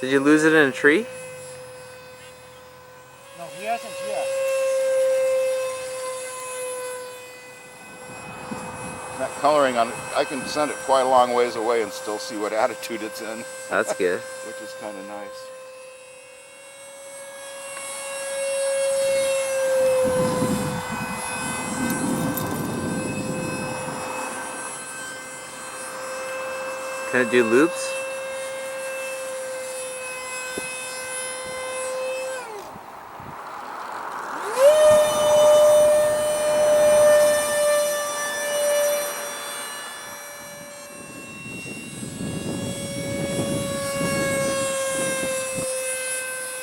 Did you lose it in a tree? No, he hasn't yet. That coloring on it, I can send it quite a long ways away and still see what attitude it's in. That's good. Which is kind of nice. Can it do loops?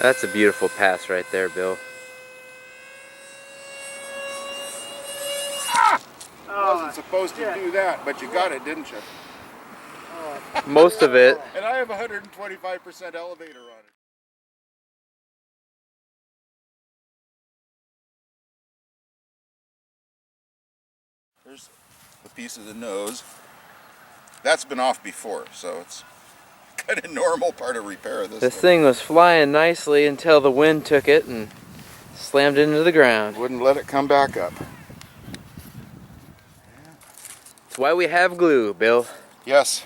That's a beautiful pass right there, Bill. I wasn't supposed to do that, but you got it, didn't you? Most of it. And I have 125% elevator on it. There's the piece of the nose. That's been off before, so it's kind of normal part of repair of this This thing was flying nicely until the wind took it and slammed into the ground. Wouldn't let it come back up. That's why we have glue, Bill. Yes,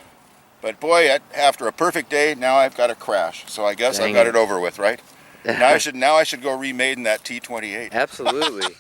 but boy, after a perfect day, now I've got a crash. So I guess I've got it over with, right? Now I should go remade in that T-28. Absolutely.